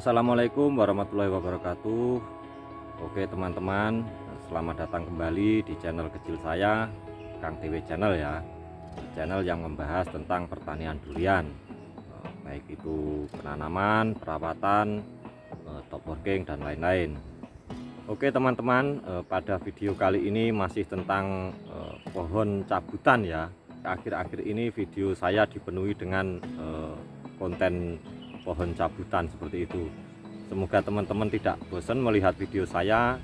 Assalamualaikum warahmatullahi wabarakatuh. Oke teman-teman, selamat datang kembali di channel kecil saya, Kang TW Channel ya. Channel yang membahas tentang pertanian durian, baik itu penanaman, perawatan, top working dan lain-lain. Oke teman-teman, pada video kali ini masih tentang pohon cabutan ya. Akhir-akhir ini video saya dipenuhi dengan konten pohon cabutan seperti itu. Semoga teman-teman tidak bosan melihat video saya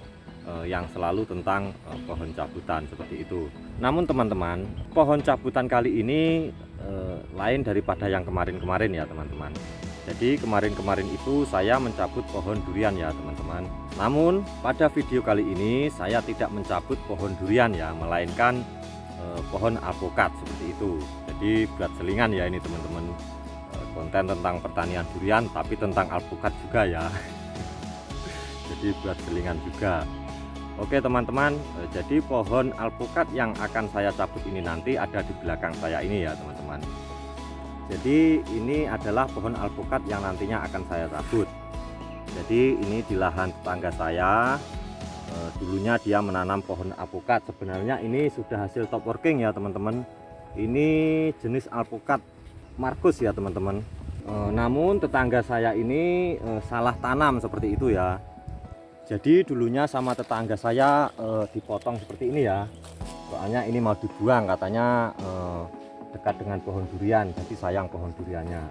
yang selalu tentang pohon cabutan seperti itu. Namun teman-teman, pohon cabutan kali ini lain daripada yang kemarin-kemarin ya teman-teman. Jadi kemarin-kemarin itu saya mencabut pohon durian ya teman-teman. Namun pada video kali ini saya tidak mencabut pohon durian ya, melainkan pohon alpukat seperti itu. Jadi buat selingan ya ini teman-teman, konten tentang pertanian durian tapi tentang alpukat juga ya. Jadi buat selingan juga. Oke teman-teman, jadi pohon alpukat yang akan saya cabut ini nanti ada di belakang saya ini ya teman-teman. Jadi ini adalah pohon alpukat yang nantinya akan saya cabut. Jadi ini di lahan tetangga saya, dulunya dia menanam pohon alpukat. Sebenarnya ini sudah hasil top working ya teman-teman. Ini jenis alpukat Markus ya teman-teman. Namun tetangga saya ini salah tanam seperti itu ya. Jadi dulunya sama tetangga saya dipotong seperti ini ya. Soalnya ini mau dibuang katanya dekat dengan pohon durian, jadi sayang pohon duriannya.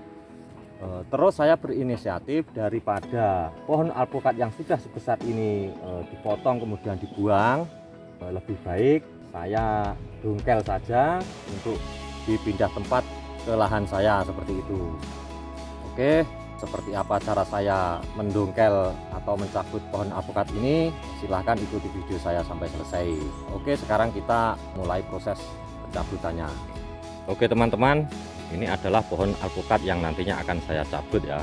Terus saya berinisiatif daripada pohon alpukat yang sudah sebesar ini dipotong kemudian dibuang, lebih baik saya dongkel saja untuk dipindah tempat ke lahan saya seperti itu. Oke, seperti apa cara saya mendongkel atau mencabut pohon alpukat ini, silahkan ikuti video saya sampai selesai. Oke, sekarang kita mulai proses pencabutannya. Oke teman-teman, ini adalah pohon alpukat yang nantinya akan saya cabut ya.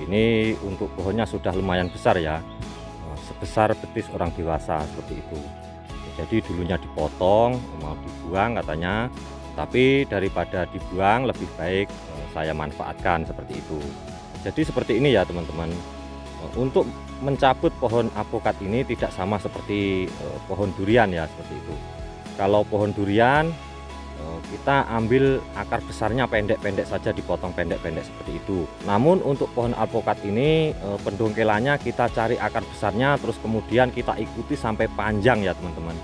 Ini untuk pohonnya sudah lumayan besar ya, sebesar betis orang dewasa seperti itu. Jadi dulunya dipotong mau dibuang katanya, tapi daripada dibuang lebih baik saya manfaatkan seperti itu. Jadi seperti ini ya teman-teman. Untuk mencabut pohon alpukat ini tidak sama seperti pohon durian ya, seperti itu. Kalau pohon durian kita ambil akar besarnya pendek-pendek saja, dipotong pendek-pendek seperti itu. Namun untuk pohon alpukat ini pendongkelannya kita cari akar besarnya, terus kemudian kita ikuti sampai panjang ya teman-teman.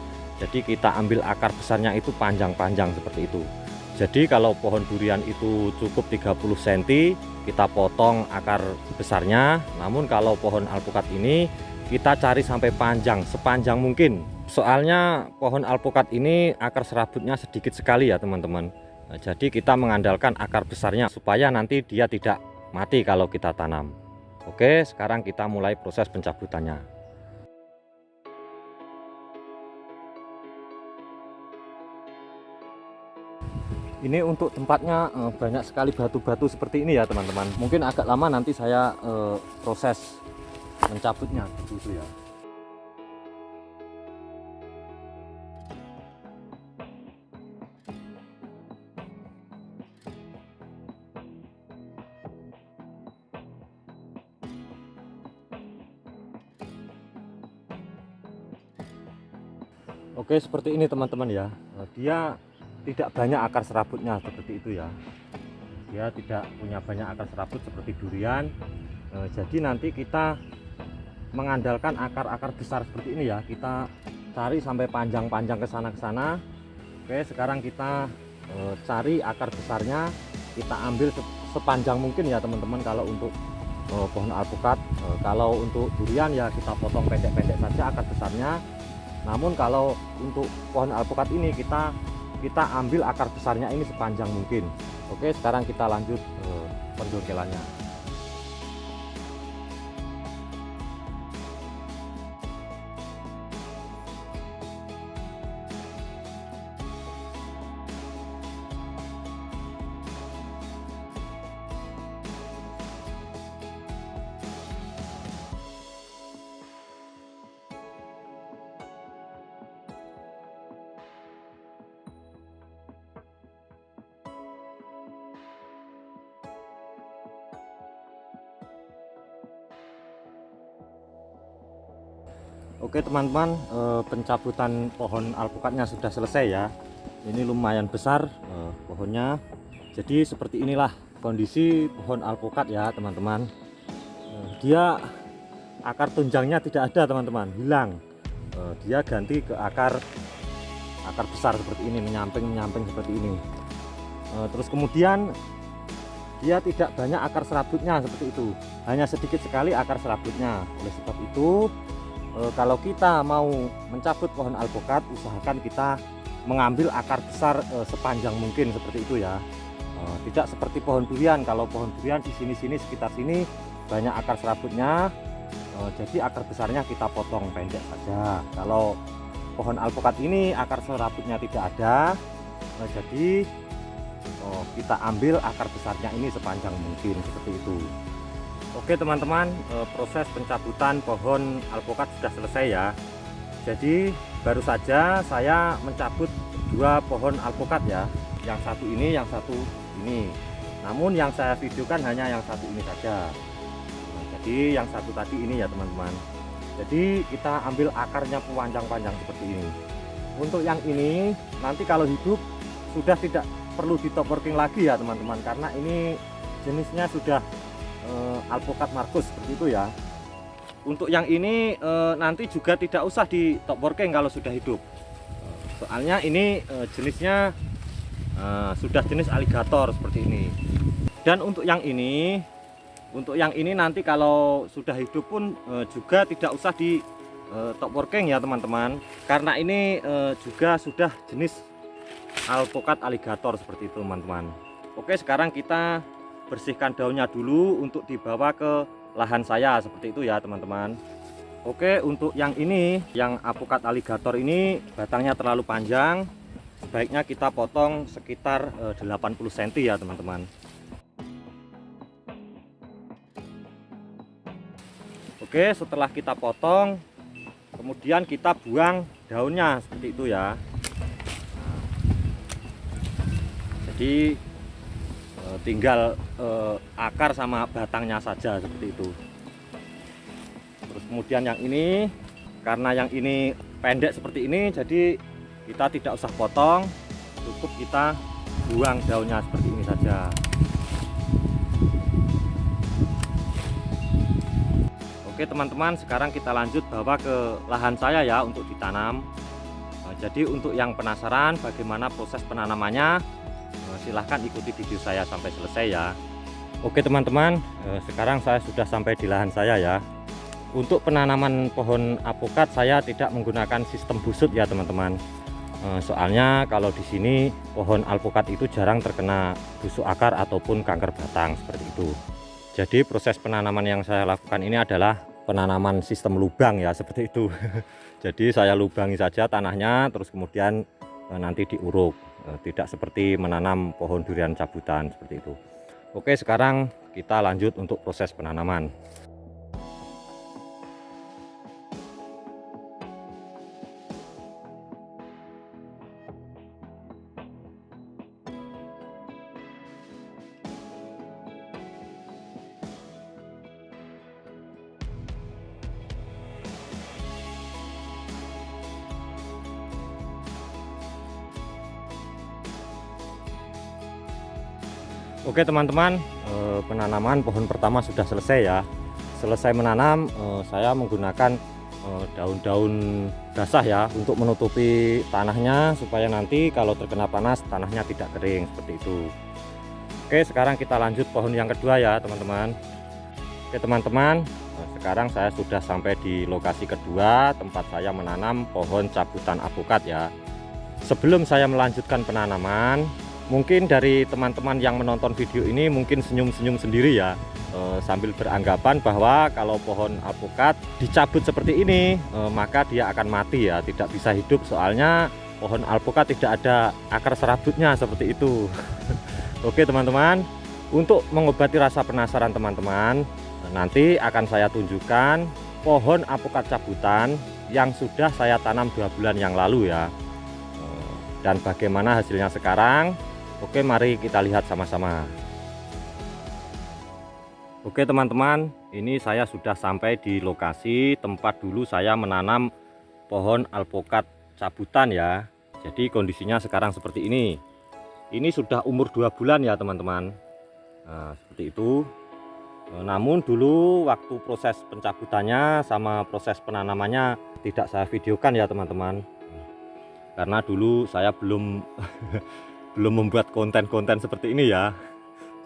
Jadi kita ambil akar besarnya itu panjang-panjang seperti itu. Jadi kalau pohon durian itu cukup 30 cm, kita potong akar besarnya. Namun kalau pohon alpukat ini kita cari sampai panjang, sepanjang mungkin. Soalnya pohon alpukat ini akar serabutnya sedikit sekali ya teman-teman. Nah, jadi kita mengandalkan akar besarnya supaya nanti dia tidak mati kalau kita tanam. Oke, sekarang kita mulai proses pencabutannya. Ini untuk tempatnya banyak sekali batu-batu seperti ini ya teman-teman. Mungkin agak lama nanti saya proses mencabutnya gitu ya. Oke, seperti ini teman-teman ya. Dia tidak banyak akar serabutnya seperti itu ya. Dia tidak punya banyak akar serabut seperti durian. Jadi nanti kita mengandalkan akar-akar besar seperti ini ya. Kita cari sampai panjang-panjang ke sana. Oke, sekarang kita cari akar besarnya, kita ambil sepanjang mungkin ya teman-teman. Kalau untuk pohon alpukat, kalau untuk durian ya kita potong pendek-pendek saja akar besarnya. Namun kalau untuk pohon alpukat ini kita ambil akar besarnya ini sepanjang mungkin. Oke, sekarang kita lanjut pendongkelannya. Oke teman-teman, pencabutan pohon alpukatnya sudah selesai ya. Ini lumayan besar pohonnya. Jadi seperti inilah kondisi pohon alpukat ya teman-teman. Dia akar tunjangnya tidak ada teman-teman, hilang. Dia ganti ke akar besar seperti ini, menyamping seperti ini. Terus kemudian dia tidak banyak akar serabutnya seperti itu, hanya sedikit sekali akar serabutnya. Oleh sebab itu kalau kita mau mencabut pohon alpukat, usahakan kita mengambil akar besar sepanjang mungkin seperti itu ya. Tidak seperti pohon durian. Kalau pohon durian di sini sekitar sini banyak akar serabutnya, jadi akar besarnya kita potong pendek saja. Kalau pohon alpukat ini akar serabutnya tidak ada, jadi kita ambil akar besarnya ini sepanjang mungkin seperti itu. Oke teman-teman, proses pencabutan pohon alpukat sudah selesai ya. Jadi baru saja saya mencabut dua pohon alpukat ya, yang satu ini, yang satu ini. Namun yang saya videokan hanya yang satu ini saja. Jadi yang satu tadi ini ya teman-teman. Jadi kita ambil akarnya panjang-panjang seperti ini. Untuk yang ini nanti kalau hidup sudah tidak perlu di top working lagi ya teman-teman, karena ini jenisnya sudah alpukat markus seperti itu ya. Untuk yang ini nanti juga tidak usah di top working kalau sudah hidup. Soalnya ini jenisnya sudah jenis aligator seperti ini. Dan untuk yang ini nanti kalau sudah hidup pun juga tidak usah di top working ya teman-teman, karena ini juga sudah jenis alpukat aligator seperti itu teman-teman. Oke, sekarang kita bersihkan daunnya dulu untuk dibawa ke lahan saya seperti itu ya teman-teman. Oke, untuk yang ini, yang alpukat aligator ini batangnya terlalu panjang, sebaiknya kita potong sekitar 80 cm ya teman-teman. Oke, setelah kita potong, kemudian kita buang daunnya seperti itu ya. Jadi tinggal akar sama batangnya saja seperti itu. Terus kemudian yang ini, karena yang ini pendek seperti ini, jadi kita tidak usah potong, cukup kita buang daunnya seperti ini saja. Oke teman-teman, sekarang kita lanjut bawa ke lahan saya ya untuk ditanam. Jadi untuk yang penasaran bagaimana proses penanamannya, silahkan ikuti video saya sampai selesai ya. Oke teman-teman, sekarang saya sudah sampai di lahan saya ya. Untuk penanaman pohon alpukat saya tidak menggunakan sistem busut ya teman-teman. Soalnya kalau di sini pohon alpukat itu jarang terkena busuk akar ataupun kanker batang seperti itu. Jadi proses penanaman yang saya lakukan ini adalah penanaman sistem lubang ya seperti itu. Jadi saya lubangi saja tanahnya, terus kemudian nanti diuruk. Tidak seperti menanam pohon durian cabutan seperti itu. Oke, sekarang kita lanjut untuk proses penanaman. Oke teman-teman, penanaman pohon pertama sudah selesai ya. Selesai menanam, saya menggunakan daun-daun basah ya untuk menutupi tanahnya supaya nanti kalau terkena panas tanahnya tidak kering seperti itu. Oke, sekarang kita lanjut pohon yang kedua ya teman-teman. Oke teman-teman, sekarang saya sudah sampai di lokasi kedua tempat saya menanam pohon cabutan alpukat ya. Sebelum saya melanjutkan penanaman, mungkin dari teman-teman yang menonton video ini mungkin senyum-senyum sendiri ya, sambil beranggapan bahwa kalau pohon alpukat dicabut seperti ini maka dia akan mati ya, tidak bisa hidup, soalnya pohon alpukat tidak ada akar serabutnya seperti itu. Oke teman-teman, untuk mengobati rasa penasaran teman-teman, nanti akan saya tunjukkan pohon alpukat cabutan yang sudah saya tanam 2 bulan yang lalu ya, dan bagaimana hasilnya sekarang. Oke, mari kita lihat sama-sama. Oke teman-teman, ini saya sudah sampai di lokasi tempat dulu saya menanam pohon alpukat cabutan ya. Jadi kondisinya sekarang seperti ini. Ini sudah umur 2 bulan ya teman-teman. Nah, seperti itu. Namun dulu waktu proses pencabutannya sama proses penanamannya tidak saya videokan ya teman-teman. Karena dulu saya belum belum membuat konten-konten seperti ini ya.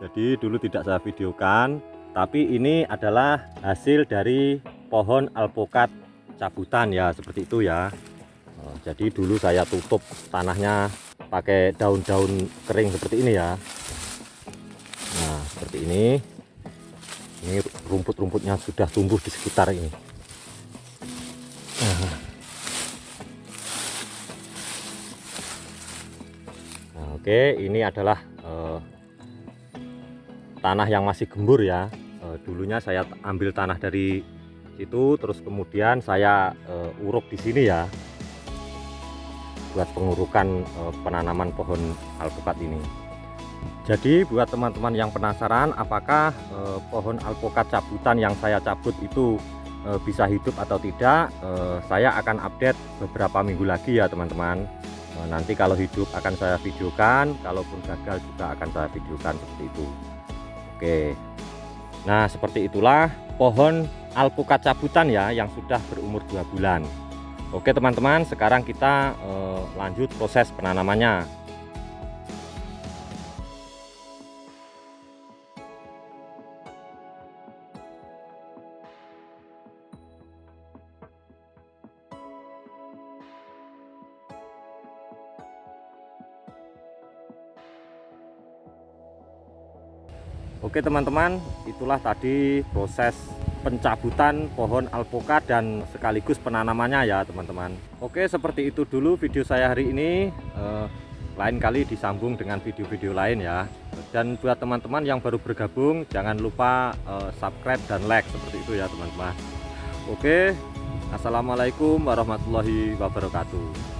Jadi dulu tidak saya videokan. Tapi ini adalah hasil dari pohon alpukat cabutan ya, seperti itu ya. Jadi dulu saya tutup tanahnya pakai daun-daun kering seperti ini ya. Nah seperti ini. Ini rumput-rumputnya sudah tumbuh di sekitar ini. Nah, oke, ini adalah tanah yang masih gembur ya. Dulunya saya ambil tanah dari situ, terus kemudian saya uruk di sini ya, buat pengurukan penanaman pohon alpukat ini. Jadi buat teman-teman yang penasaran apakah pohon alpukat cabutan yang saya cabut itu bisa hidup atau tidak, saya akan update beberapa minggu lagi ya teman-teman. Nanti kalau hidup akan saya videokan, kalaupun gagal juga akan saya videokan seperti itu. Oke, nah seperti itulah pohon alpukat cabutan ya yang sudah berumur 2 bulan. Oke teman-teman, sekarang kita lanjut proses penanamannya. Oke teman-teman, itulah tadi proses pencabutan pohon alpukat dan sekaligus penanamannya ya teman-teman. Oke, seperti itu dulu video saya hari ini. Lain kali disambung dengan video-video lain ya. Dan buat teman-teman yang baru bergabung, jangan lupa subscribe dan like seperti itu ya teman-teman. Oke, assalamualaikum warahmatullahi wabarakatuh.